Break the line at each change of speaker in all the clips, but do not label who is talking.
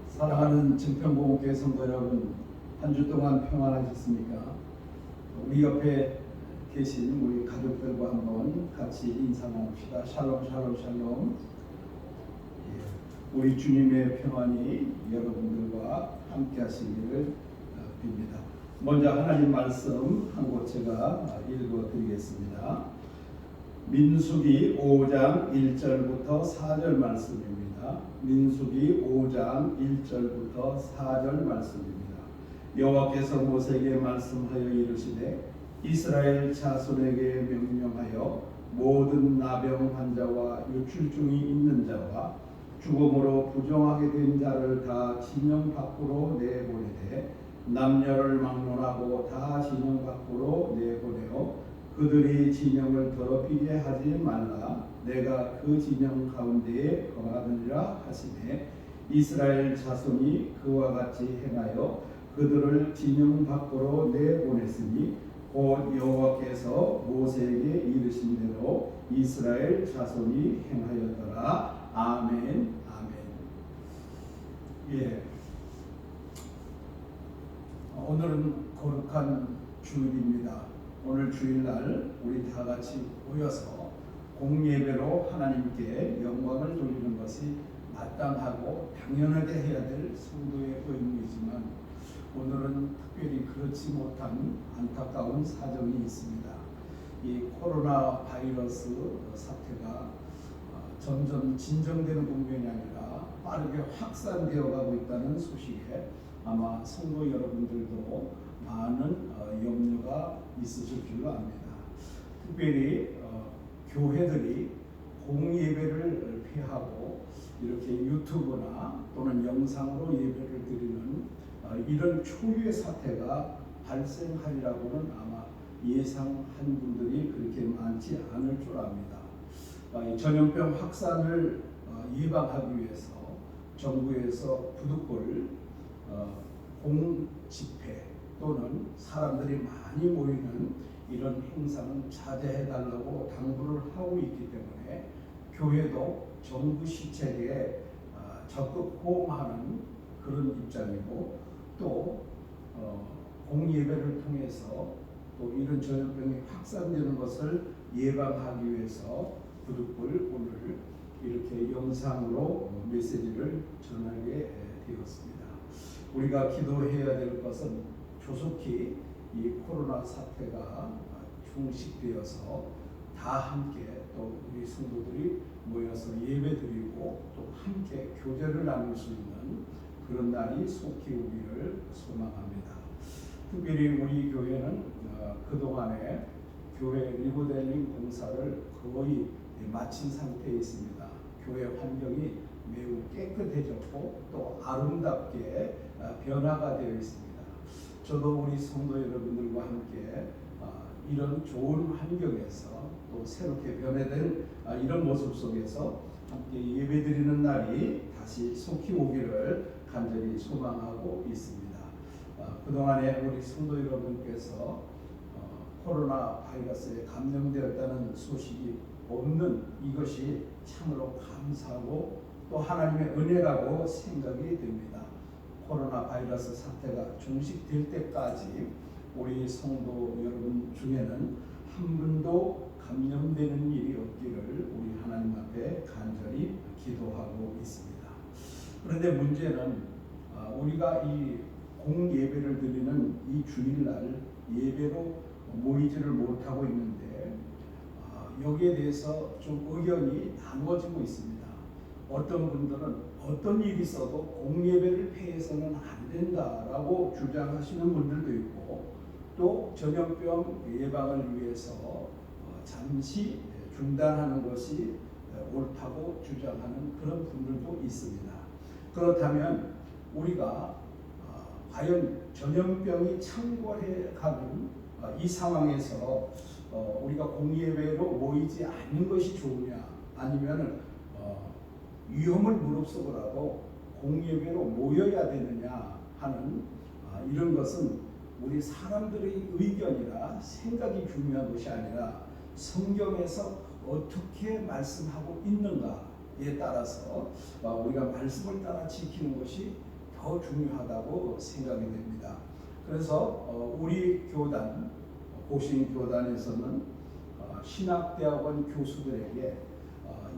사랑하는 증평공업교회 성도 여러분, 한 주 동안 평안하셨습니까? 우리 옆에 계신 우리 가족들과 한번 같이 인사 나눕시다. 샬롬 샬롬 샬롬. 우리 주님의 평안이 여러분들과 함께 하시기를 빕니다. 먼저 하나님 말씀 한 곳 제가 읽어드리겠습니다. 민수기 5장 1절부터 4절 말씀입니다. 민수기 5장 1절부터 4절 말씀입니다. 여호와께서 모세에게 말씀하여 이르시되 이스라엘 자손에게 명령하여 모든 나병 환자와 요출증이 있는 자와 죽음으로 부정하게 된 자를 다 진영 밖으로 내보내되 남녀를 막론하고 다 진영 밖으로 내보내어 그들이 진영을 더럽히게 하지 말라. 내가 그 진영 가운데에 거하느니라 하시매 이스라엘 자손이 그와 같이 행하여 그들을 진영 밖으로 내보냈으니 곧 여호와께서 모세에게 이르신 대로 이스라엘 자손이 행하였더라. 아멘. 아멘. 예. 오늘은 거룩한 주일입니다. 오늘 주일날 우리 다 같이 모여서 공예배로 하나님께 영광을 돌리는 것이 마땅하고 당연하게 해야 될 성도의 의무이지만 오늘은 특별히 그렇지 못한 안타까운 사정이 있습니다. 이 코로나 바이러스 사태가 점점 진정되는 국면이 아니라 빠르게 확산되어 가고 있다는 소식에 아마 성도 여러분들도 많은 염려가 있으실 줄로 압니다. 특별히 교회들이 공예배를 피하고 이렇게 유튜브나 또는 영상으로 예배를 드리는 이런 초유의 사태가 발생하리라고는 아마 예상한 분들이 그렇게 많지 않을 줄 압니다. 전염병 확산을 예방하기 위해서 정부에서 부득불 공집회 또는 사람들이 많이 모이는 이런 행사는 자제해달라고 당부를 하고 있기 때문에 교회도 정부 시책에 적극 호응하는 그런 입장이고 또 공예배를 통해서 또 이런 전염병이 확산되는 것을 예방하기 위해서 부득불 오늘 이렇게 영상으로 메시지를 전하게 되었습니다. 우리가 기도해야 될 것은 조속히 이 코로나 사태가 종식되어서 다 함께 또 우리 성도들이 모여서 예배드리고 또 함께 교제를 나눌 수 있는 그런 날이 속히 오기를 소망합니다. 특별히 우리 교회는 그동안에 교회 리모델링 공사를 거의 마친 상태에 있습니다. 교회 환경이 매우 깨끗해졌고 또 아름답게 변화가 되어 있습니다. 저도 우리 성도 여러분들과 함께 이런 좋은 환경에서 또 새롭게 변화된 이런 모습 속에서 함께 예배드리는 날이 다시 속히 오기를 간절히 소망하고 있습니다. 그동안에 우리 성도 여러분께서 코로나 바이러스에 감염되었다는 소식이 없는 이것이 참으로 감사하고 또 하나님의 은혜라고 생각이 됩니다. 코로나 바이러스 사태가 종식될 때까지 우리 성도 여러분 중에는 한 분도 감염되는 일이 없기를 우리 하나님 앞에 간절히 기도하고 있습니다. 그런데 문제는 우리가 이 공예배를 드리는 이 주일날 예배로 모이지를 못하고 있는데 여기에 대해서 좀 의견이 나누어지고 있습니다. 어떤 분들은 어떤 일이 있어도 공예배를 폐해서는 안 된다라고 주장하시는 분들도 있고 또 전염병 예방을 위해서 잠시 중단하는 것이 옳다고 주장하는 그런 분들도 있습니다. 그렇다면 우리가 과연 전염병이 창궐해가는 이 상황에서 우리가 공예배로 모이지 않는 것이 좋으냐 아니면 위험을 무릅쓰고라도 공예배로 모여야 되느냐 하는 이런 것은 우리 사람들의 의견이라 생각이 중요한 것이 아니라 성경에서 어떻게 말씀하고 있는가 따라서 우리가 말씀을 따라 지키는 것이 더 중요하다고 생각이 됩니다. 그래서 우리 교단, 고신교단에서는 신학대학원 교수들에게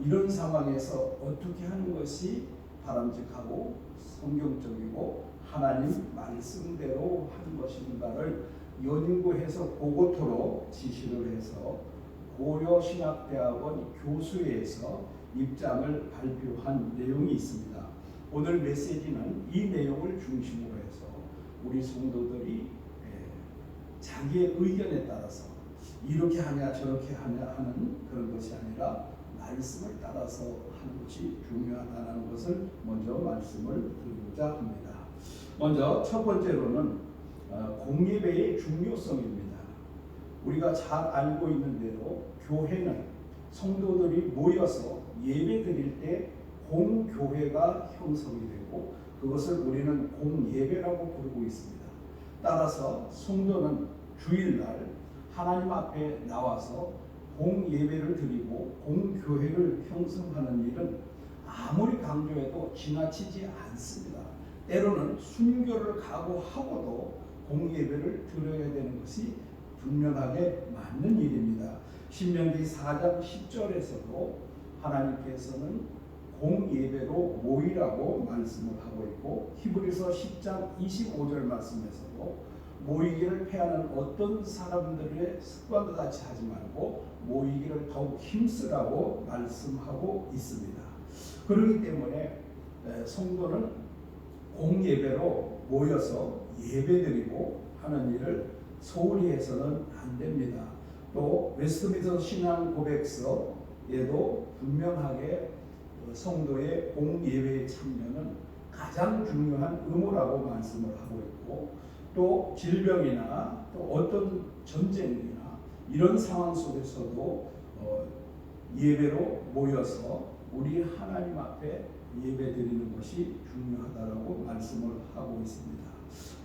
이런 상황에서 어떻게 하는 것이 바람직하고 성경적이고 하나님 말씀대로 하는 것인가를 연구해서 보고토록 지시를 해서 고려신학대학원 교수회에서 입장을 발표한 내용이 있습니다. 오늘 메시지는 이 내용을 중심으로 해서 우리 성도들이 자기의 의견에 따라서 이렇게 하냐 저렇게 하냐 하는 그런 것이 아니라 말씀을 따라서 하는 것이 중요하다는 것을 먼저 말씀을 드리고자 합니다. 먼저 첫 번째로는 공예배의 중요성입니다. 우리가 잘 알고 있는 대로 교회는 성도들이 모여서 예배 드릴 때 공교회가 형성이 되고 그것을 우리는 공예배라고 부르고 있습니다. 따라서 성도는 주일날 하나님 앞에 나와서 공예배를 드리고 공교회를 형성하는 일은 아무리 강조해도 지나치지 않습니다. 때로는 순교를 각오하고도 공예배를 드려야 되는 것이 분명하게 맞는 일입니다. 신명기 4장 10절에서도 하나님께서는 공예배로 모이라고 말씀을 하고 있고 히브리서 10장 25절 말씀에서도 모이기를 패하는 어떤 사람들의 습관과 같이 하지 말고 모이기를 더욱 힘쓰라고 말씀하고 있습니다. 그렇기 때문에 성도는 공예배로 모여서 예배드리고 하는 일을 소홀히 해서는 안 됩니다. 또 웨스트민스터 신앙 고백서에도 분명하게 성도의 공예배에 참여는 가장 중요한 의무라고 말씀을 하고 있고 또 질병이나 또 어떤 전쟁이나 이런 상황 속에서도 예배로 모여서 우리 하나님 앞에 예배 드리는 것이 중요하다라고 말씀을 하고 있습니다.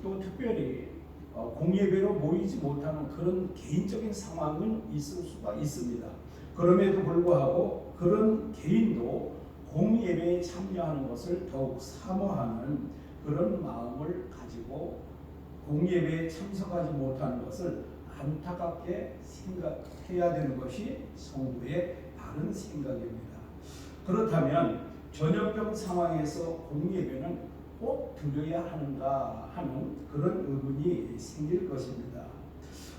또 특별히 공예배로 모이지 못하는 그런 개인적인 상황은 있을 수가 있습니다. 그럼에도 불구하고 그런 개인도 공예배에 참여하는 것을 더욱 사모하는 그런 마음을 가지고 공예배에 참석하지 못하는 것을 안타깝게 생각해야 되는 것이 성도의 바른 생각입니다. 그렇다면 전염병 상황에서 공예배는 꼭 드려야 하는가 하는 그런 의문이 생길 것입니다.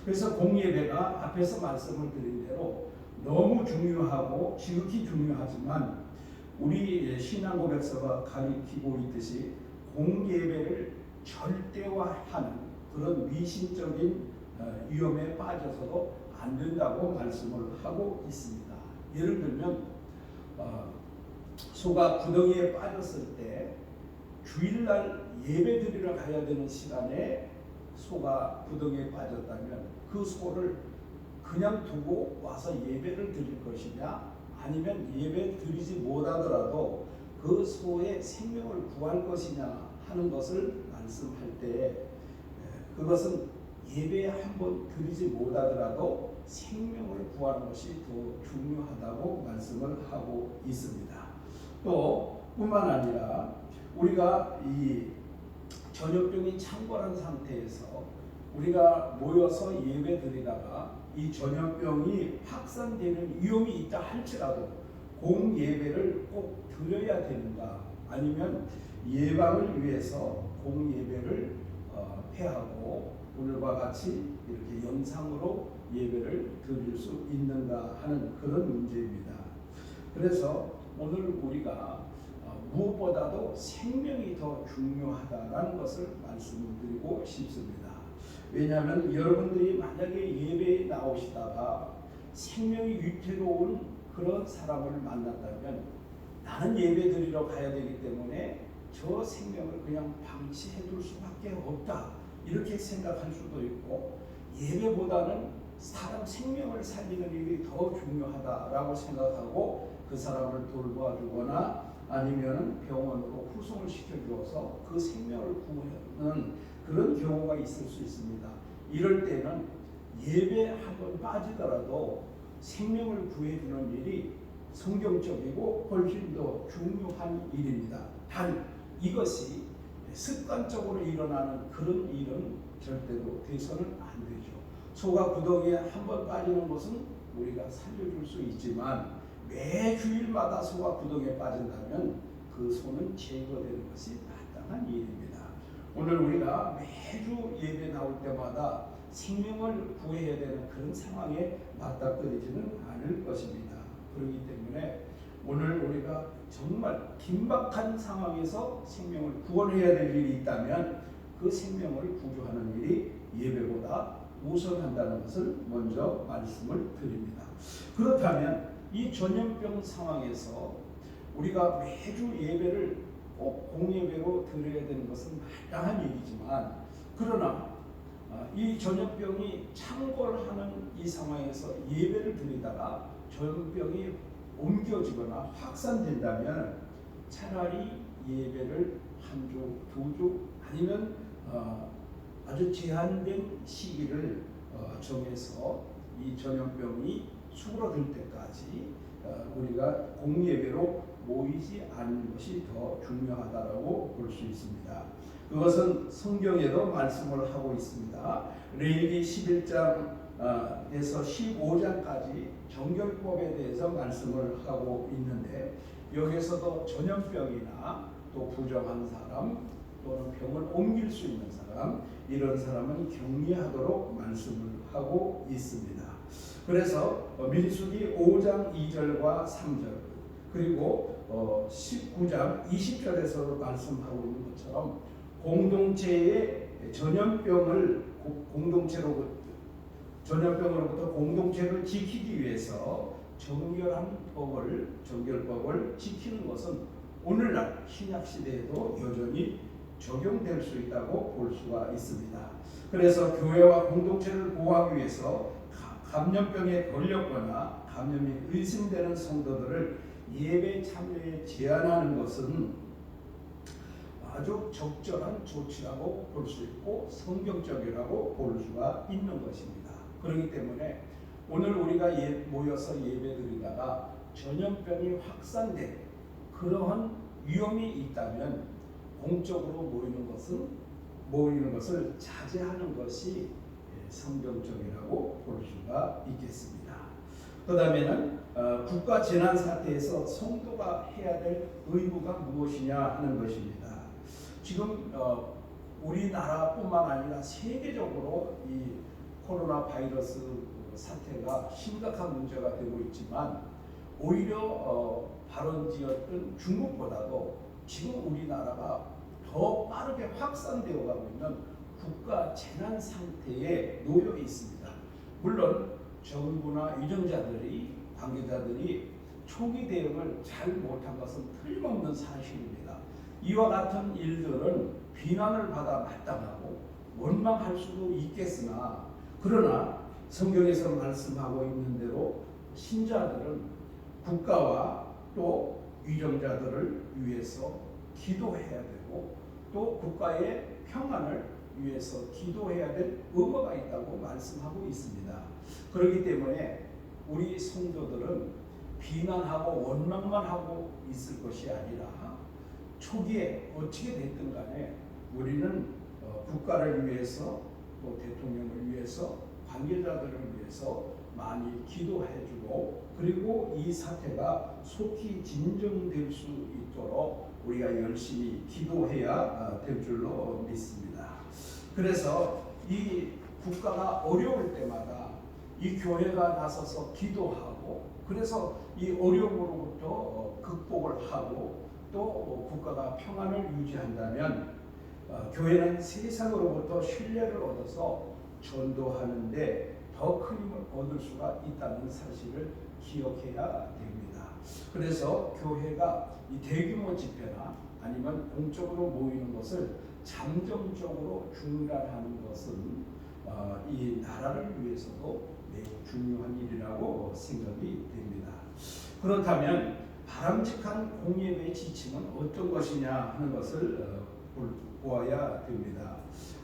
그래서 공예배가 앞에서 말씀을 드린 대로 너무 중요하고 지극히 중요하지만 우리 신앙고백서가 가리키고 있듯이 공예배를 절대화하는 그런 미신적인 위험에 빠져서도 안 된다고 말씀을 하고 있습니다. 예를 들면 소가 구덩이에 빠졌을 때 주일날 예배드리러 가야 되는 시간에 소가 구덩이에 빠졌다면 그 소를 그냥 두고 와서 예배를 드릴 것이냐 아니면 예배 드리지 못하더라도 그 소의 생명을 구할 것이냐 하는 것을 말씀할 때 그것은 예배에 한번 드리지 못하더라도 생명을 구하는 것이 더 중요하다고 말씀을 하고 있습니다. 또 뿐만 아니라 우리가 이 전염병이 창궐한 상태에서 우리가 모여서 예배 드리다가 이 전염병이 확산되는 위험이 있다 할지라도 공예배를 꼭 드려야 되는가 아니면 예방을 위해서 공예배를 폐하고 오늘과 같이 이렇게 영상으로 예배를 드릴 수 있는가 하는 그런 문제입니다. 그래서 오늘 우리가 무엇보다도 생명이 더 중요하다는 것을 말씀드리고 싶습니다. 왜냐하면 여러분들이 만약에 예배에 나오시다가 생명이 위태로운 그런 사람을 만났다면 나는 예배 드리러 가야 되기 때문에 저 생명을 그냥 방치해 둘 수밖에 없다 이렇게 생각할 수도 있고 예배보다는 사람 생명을 살리는 일이 더 중요하다라고 생각하고 그 사람을 돌봐주거나 아니면 병원으로 후송을 시켜주어서 그 생명을 구하는 그런 경우가 있을 수 있습니다. 이럴 때는 예배 한번 빠지더라도 생명을 구해주는 일이 성경적이고 훨씬 더 중요한 일입니다. 단 이것이 습관적으로 일어나는 그런 일은 절대로 돼서는 안 되죠. 소가 구덩이에 한번 빠지는 것은 우리가 살려줄 수 있지만 매 주일마다 소가 구덩이에 빠진다면 그 소는 제거되는 것이 마땅한 일입니다. 오늘 우리가 매주 예배 나올 때마다 생명을 구해야 되는 그런 상황에 맞닥뜨리지는 않을 것입니다. 그렇기 때문에 오늘 우리가 정말 긴박한 상황에서 생명을 구원해야 될 일이 있다면 그 생명을 구조하는 일이 예배보다 우선한다는 것을 먼저 말씀을 드립니다. 그렇다면 이 전염병 상황에서 우리가 매주 예배를 꼭 공예배로 드려야 되는 것은 마땅한 얘기지만, 그러나 이 전염병이 창궐하는 이 상황에서 예배를 드리다가 전염병이 옮겨지거나 확산된다면 차라리 예배를 한 주, 두 주 아니면 아주 제한된 시기를 정해서 이 전염병이 수그러들 때까지 우리가 공예배로 모이지 않는 것이 더 중요하다고 볼 수 있습니다. 그것은 성경에도 말씀을 하고 있습니다. 레위기 11장에서 15장까지 정결법에 대해서 말씀을 하고 있는데, 여기서도 전염병이나 또 부정한 사람 또는 병을 옮길 수 있는 사람, 이런 사람은 격리하도록 말씀을 하고 있습니다. 그래서 민수기 5장 2절과 3절 그리고 19장 20절에서 말씀하고 있는 것처럼 공동체의 전염병으로부터 공동체를 지키기 위해서 정결법을 지키는 것은 오늘날 신약 시대에도 여전히 적용될 수 있다고 볼 수가 있습니다. 그래서 교회와 공동체를 보호하기 위해서 감염병에 걸렸거나 감염이 의심되는 성도들을 예배 참여에 제한하는 것은 아주 적절한 조치라고 볼 수 있고 성경적이라고 볼 수가 있는 것입니다. 그렇기 때문에 오늘 우리가 모여서 예배드리다가 전염병이 확산된 그러한 위험이 있다면 공적으로 모이는 것을 자제하는 것이 성경적이라고 볼 수가 있겠습니다. 그 다음에는 국가 재난 사태에서 성도가 해야 될 의무가 무엇이냐 하는 것입니다. 지금 우리나라뿐만 아니라 세계적으로 이 코로나 바이러스 사태가 심각한 문제가 되고 있지만, 오히려 발원지였던 중국보다도 지금 우리나라가 더 빠르게 확산되어 가고 있는 국가 재난 상태에 놓여 있습니다. 물론 정부나 유정자들이 관계자들이 초기 대응을 잘 못한 것은 틀림없는 사실입니다. 이와 같은 일들은 비난을 받아 마땅하고 원망할 수도 있겠으나, 그러나 성경에서 말씀하고 있는 대로 신자들은 국가와 또 유정자들을 위해서 기도해야 되고 또 국가의 평안을 위해서 기도해야 될 의무가 있다고 말씀하고 있습니다. 그렇기 때문에 우리 성도들은 비난하고 원망만 하고 있을 것이 아니라 초기에 어떻게 됐든 간에 우리는 국가를 위해서 또 대통령을 위해서 관계자들을 위해서 많이 기도해주고, 그리고 이 사태가 속히 진정될 수 있도록 우리가 열심히 기도해야 될 줄로 믿습니다. 그래서 이 국가가 어려울 때마다 이 교회가 나서서 기도하고, 그래서 이 어려움으로부터 극복을 하고 또 국가가 평안을 유지한다면 교회는 세상으로부터 신뢰를 얻어서 전도하는데 더 큰 힘을 얻을 수가 있다는 사실을 기억해야 됩니다. 그래서 교회가 이 대규모 집회나 아니면 공적으로 모이는 것을 잠정적으로 중단하는 것은 이 나라를 위해서도 매우 중요한 일이라고 생각이 됩니다. 그렇다면 바람직한 공예배의 지침은 어떤 것이냐 하는 것을 보아야 됩니다.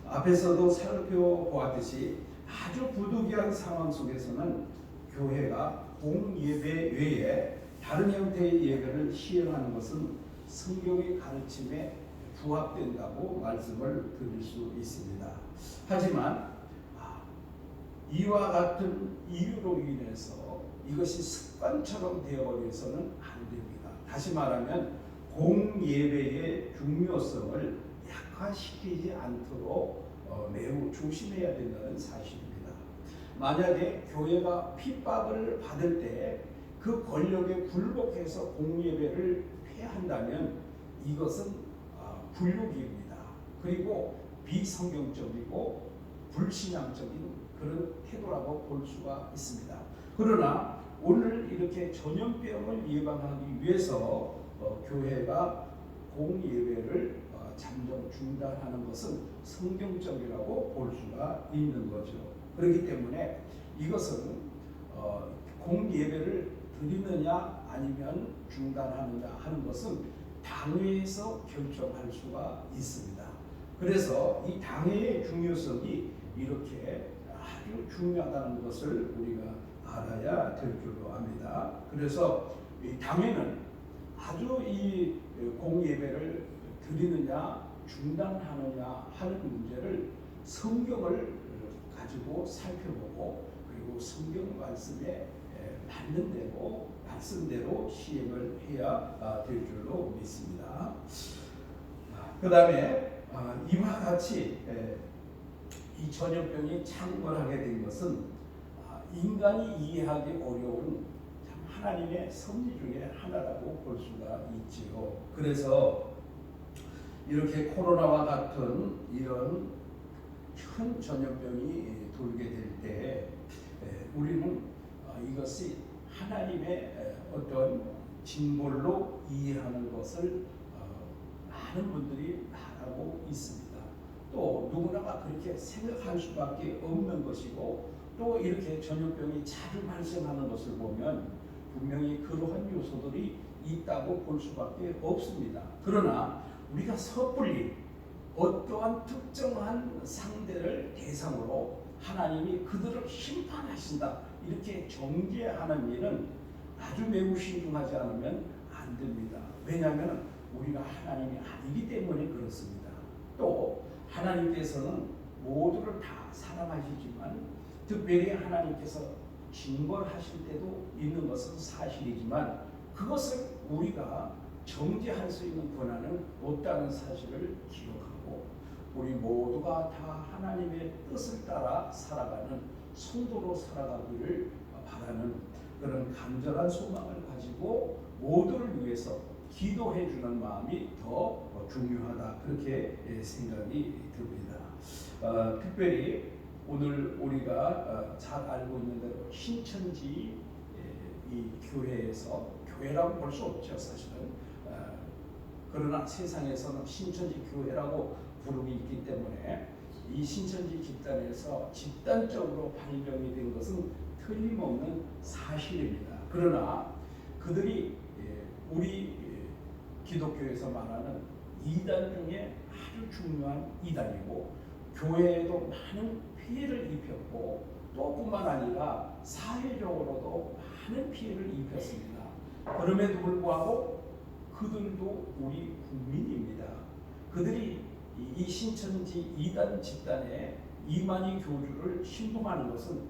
앞에서도 살펴보았듯이 아주 부득이한 상황 속에서는 교회가 공예배 외에 다른 형태의 예배를 시행하는 것은 성경의 가르침에 부합된다고 말씀을 드릴 수 있습니다. 하지만 이와 같은 이유로 인해서 이것이 습관처럼 되어버려서는 안 됩니다. 다시 말하면 공예배의 중요성을 약화시키지 않도록 매우 조심해야 된다는 사실입니다. 만약에 교회가 핍박을 받을 때 그 권력에 굴복해서 공예배를 폐한다면 이것은 불육입니다. 그리고 비성경적이고 불신앙적인 그런 태도라고 볼 수가 있습니다. 그러나 오늘 이렇게 전염병을 예방하기 위해서 교회가 공예배를 잠정 중단하는 것은 성경적이라고 볼 수가 있는 거죠. 그렇기 때문에 이것은 공예배를 드리느냐 아니면 중단하느냐 하는 것은 당회에서 결정할 수가 있습니다. 그래서 이 당회의 중요성이 이렇게 아주 중요하다는 것을 우리가 알아야 될 줄로 압니다. 그래서 이 당회는 아주 이 공예배를 드리느냐 중단하느냐 하는 문제를 성경을 가지고 살펴보고 그리고 성경 말씀에 맞는 대로 말씀대로 시행을 해야 될 줄로 믿습니다. 그 다음에 이와 같이 이 전염병이 창궐하게 된 것은 인간이 이해하기 어려운 하나님의 섭리 중에 하나라고 볼 수가 있지요. 그래서 이렇게 코로나와 같은 이런 큰 전염병이 돌게 될 때 우리는 이것이 하나님의 어떤 징벌로 이해하는 것을 많은 분들이 말하고 있습니다. 또 누구나가 그렇게 생각할 수밖에 없는 것이고 또 이렇게 전염병이 자주 발생하는 것을 보면 분명히 그러한 요소들이 있다고 볼 수밖에 없습니다. 그러나 우리가 섣불리 어떠한 특정한 상대를 대상으로 하나님이 그들을 심판하신다 이렇게 정죄하는 일은 아주 매우 신중하지 않으면 안 됩니다. 왜냐하면 우리가 하나님이 아니기 때문에 그렇습니다. 또 하나님께서는 모두를 다 사랑하시지만 특별히 하나님께서 징벌하실 때도 있는 것은 사실이지만 그것을 우리가 정죄할 수 있는 권한은 없다는 사실을 기억하고 우리 모두가 다 하나님의 뜻을 따라 살아가는 성도로 살아가기를 바라는 그런 간절한 소망을 가지고 모두를 위해서 기도해 주는 마음이 더 중요하다 그렇게 생각이 듭니다. 특별히 오늘 우리가 잘 알고 있는 대로 신천지 이 교회에서 교회라고 볼 수 없죠 사실은. 그러나 세상에서는 신천지 교회라고 부름이 있기 때문에 이 신천지 집단에서 집단적으로 발병이 된 것은 틀림없는 사실입니다. 그러나 그들이 우리 기독교에서 말하는 이단 중에 아주 중요한 이단이고 교회에도 많은 피해를 입혔고 또 뿐만 아니라 사회적으로도 많은 피해를 입혔습니다. 그럼에도 불구하고 그들도 우리 국민입니다. 그들이 이 신천지 이단 집단의 이만희 교주를 신봉하는 것은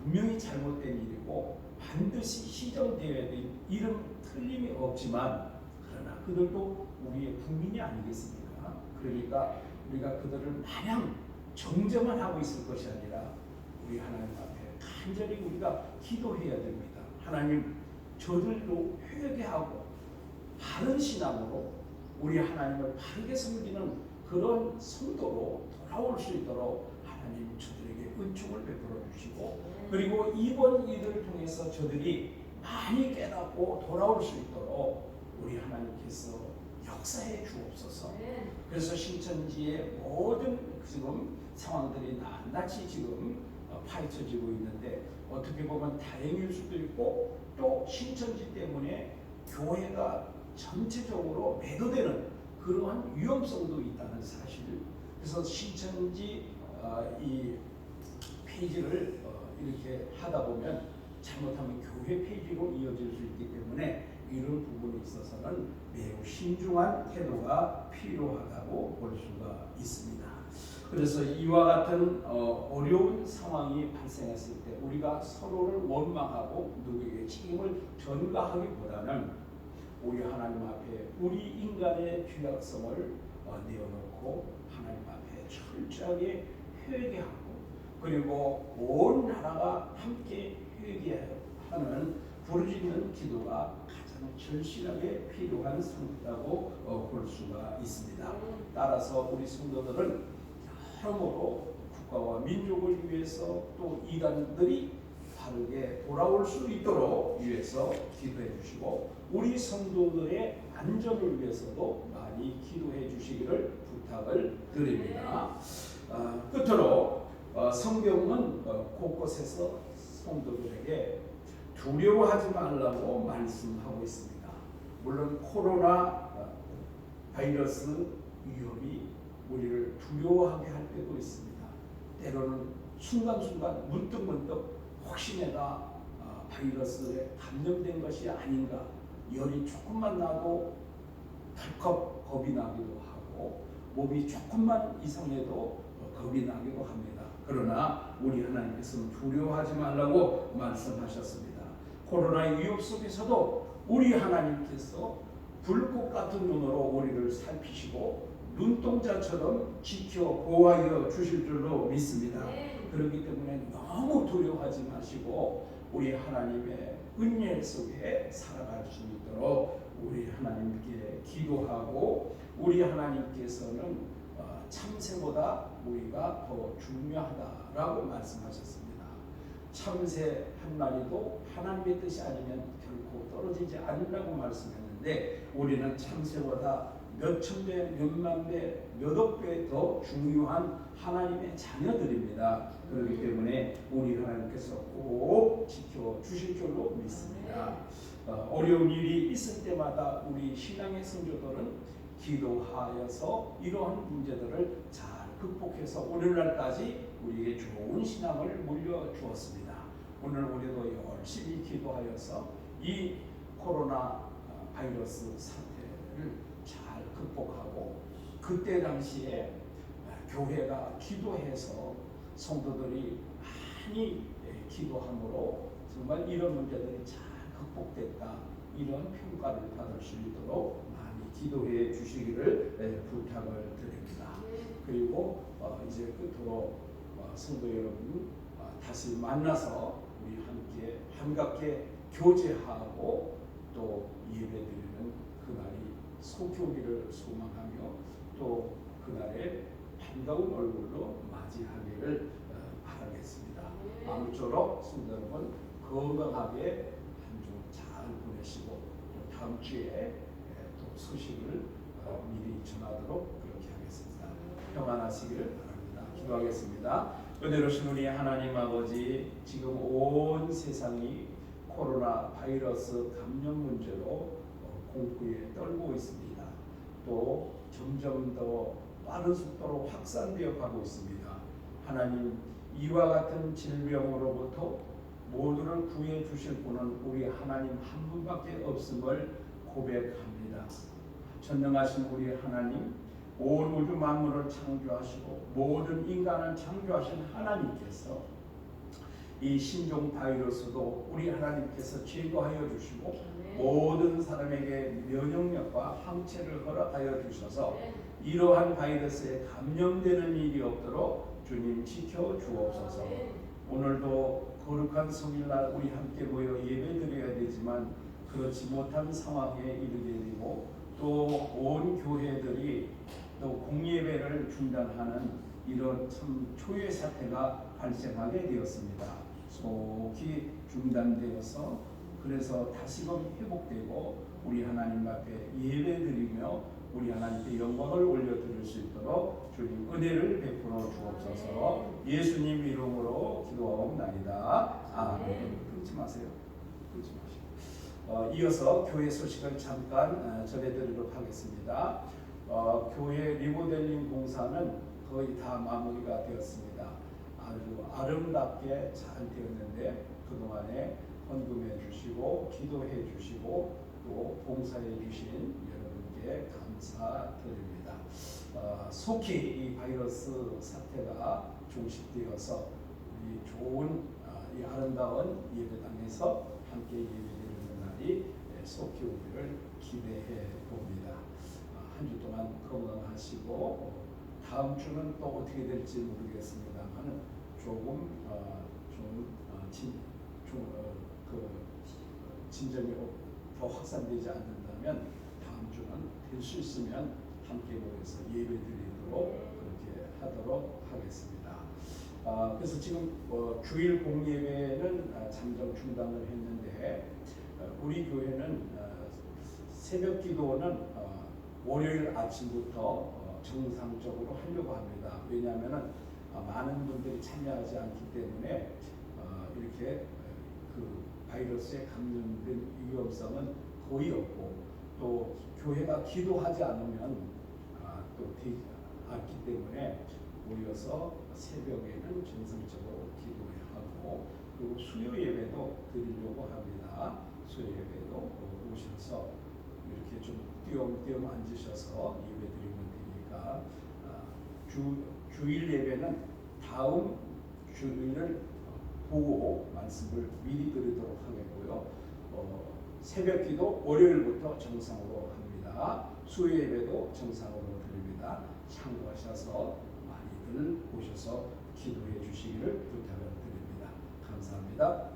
분명히 잘못된 일이고 반드시 시정되어야 될 일은 틀림이 없지만 그러나 그들도 우리의 국민이 아니겠습니까? 그러니까 우리가 그들을 마냥 정죄만 하고 있을 것이 아니라 우리 하나님 앞에 간절히 우리가 기도해야 됩니다. 하나님 저들도 회개하고 바른 신앙으로 우리 하나님을 바르게 섬기는 그런 성도로 돌아올 수 있도록 하나님 저들에게 은총을 베풀어 주시고 그리고 이번 일을 통해서 저들이 많이 깨닫고 돌아올 수 있도록 우리 하나님께서 역사해 주옵소서. 그래서 신천지의 모든 지금 상황들이 낱낱이 지금 파헤쳐지고 있는데 어떻게 보면 다행일 수도 있고 또 신천지 때문에 교회가 전체적으로 매도되는 그러한 위험성도 있다는 사실. 그래서 신천지 이 페이지를 이렇게 하다 보면 잘못하면 교회 페이지로 이어질 수 있기 때문에
이런 부분에 있어서는 매우 신중한 태도가 필요하다고 볼 수가 있습니다. 그래서 이와 같은 어려운 상황이 발생했을 때 우리가 서로를 원망하고 누구에게 책임을 전가하기보다는 우리 하나님 앞에 우리 인간의 죄악성을 내어놓고 하나님 앞에 철저하게 회개하고 그리고 온 나라가 함께 회개하는 부르짖는 기도가 가장 절실하게 필요한 상태라고 볼 수가 있습니다. 따라서 우리 성도들은 여러모로 국가와 민족을 위해서 또 이단들이 바르게 돌아올 수 있도록 위해서 기도해 주시고 우리 성도들의 안전을 위해서도 많이 기도해 주시기를 부탁을 드립니다. 끝으로 성경은 곳곳에서 성도들에게 두려워하지 말라고 말씀하고 있습니다. 물론 코로나 바이러스 위협이 우리를 두려워하게 할 때도 있습니다. 때로는 순간순간 문득문득 혹시 내가 바이러스에 감염된 것이 아닌가 열이 조금만 나도 덜컥 겁이 나기도 하고 몸이 조금만 이상해도 겁이 나기도 합니다. 그러나 우리 하나님께서는 두려워하지 말라고 말씀하셨습니다. 코로나의 위협 속에서도 우리 하나님께서 불꽃 같은 눈으로 우리를 살피시고 눈동자처럼 지켜 보호하여 주실 줄로 믿습니다. 그렇기 때문에 너무 두려워하지 마시고 우리 하나님의 은혜 속에 살아갈 수 있도록 우리 하나님께 기도하고 우리 하나님께서는 참새보다 우리가 더 중요하다라고 말씀하셨습니다. 참새 한 마리도 하나님의 뜻이 아니면 결코 떨어지지 않는다고 말씀했는데 우리는 참새보다 몇천 배, 몇만 배, 몇억 배 더 중요한 하나님의 자녀들입니다. 그렇기 때문에 우리 하나님께서 꼭 지켜주실 줄로 믿습니다. 어려운 일이 있을 때마다 우리 신앙의 성도들은 기도하여서 이러한 문제들을 잘 극복해서 오늘날까지 우리에게 좋은 신앙을 물려주었습니다. 오늘 우리도 열심히 기도하여서 이 코로나 바이러스 사태를 잘 극복하고 그때 당시에 교회가 기도해서 성도들이 많이 기도함으로 정말 이런 문제들이 잘 극복됐다 이런 평가를 받을 수 있도록 많이 기도해 주시기를 부탁을 드립니다. 그리고 이제 끝으로 성도 여러분 다시 만나서 우리 함께 반갑게 교제하고 또 예배드리는 그날이 속효기를 소망하며 또 그날의 반가운 얼굴로 맞이하기를 바라겠습니다. 아무쪼록 성도 여러분 건강하게 한 주 잘 보내시고 또 다음 주에 또 소식을 미리 전하도록 그렇게 하겠습니다. 평안하시기를 바랍니다. 기도하겠습니다. 은혜로우신 우리 하나님 아버지, 지금 온 세상이 코로나 바이러스 감염 문제로 공포에 떨고 있습니다. 또 점점 더 빠른 속도로 확산되어 가고 있습니다. 하나님, 이와 같은 질병으로부터 모두를 구해 주실 분은 우리 하나님 한 분밖에 없음을 고백합니다. 전능하신 우리 하나님, 온 우주 만물을 창조하시고 모든 인간을 창조하신 하나님께서 이 신종 바이러스도 우리 하나님께서 제거하여 주시고 모든 사람에게 면역력과 항체를 허락하여 주셔서 이러한 바이러스에 감염되는 일이 없도록 주님 지켜 주옵소서. 오늘도 거룩한 성일날 우리 함께 모여 예배드려야 되지만 그렇지 못한 상황에 이르게 되고 또 온 교회들이 또 공예배를 중단하는 이런 참 초유의 사태가 발생하게 되었습니다. 속히 중단되어서 그래서 다시금 회복되고 우리 하나님 앞에 예배드리며 우리 하나님께 영광을 올려드릴 수 있도록 주님 은혜를 베풀어 주옵소서. 예수님 이름으로 기도하옵나이다. 아멘. 끊지 마세요. 끊지 마시고 이어서 교회 소식을 잠깐 전해드리도록 하겠습니다. 교회 리모델링 공사는 거의 다 마무리가 되었습니다. 아주 아름답게 잘 되었는데 그동안에 헌금해 주시고 기도해 주시고 또 봉사해 주신 여러분께 감사드립니다. 속히 이 바이러스 사태가 종식되어서 우리 좋은 이 아름다운 예배당에서 함께 예배드리는 날이 속히 오기를 기대해 봅니다. 한 주 동안 건강하시고 다음 주는 또 어떻게 될지 모르겠습니다만 조금 진정이 더 확산되지 않는다면 다음 주는 될 수 있으면 함께 모여서 예배드리도록 그렇게 하도록 하겠습니다. 그래서 지금 주일 공예배는 잠정 중단을 했는데 우리 교회는 새벽 기도는 월요일 아침부터 정상적으로 하려고 합니다. 왜냐하면 많은 분들이 참여하지 않기 때문에 이렇게 그 바이러스에 감염된 위험성은 거의 없고 또 교회가 기도하지 않으면 또 되지 않기 때문에 모여서 새벽에는 정상적으로 기도하고 그리고 수요 예배도 드리려고 합니다. 수요 예배도 오셔서 이렇게 좀 띄엄띄엄 앉으셔서 예배 드리면 되니까 주일 예배는 다음 주일을 보고 말씀을 미리 드리도록 하겠고요. 새벽 기도 월요일부터 정상으로 합니다. 수요 예배도 정상으로 드립니다. 참고하셔서 많이들 오셔서 기도해 주시기를 부탁을 드립니다. 감사합니다.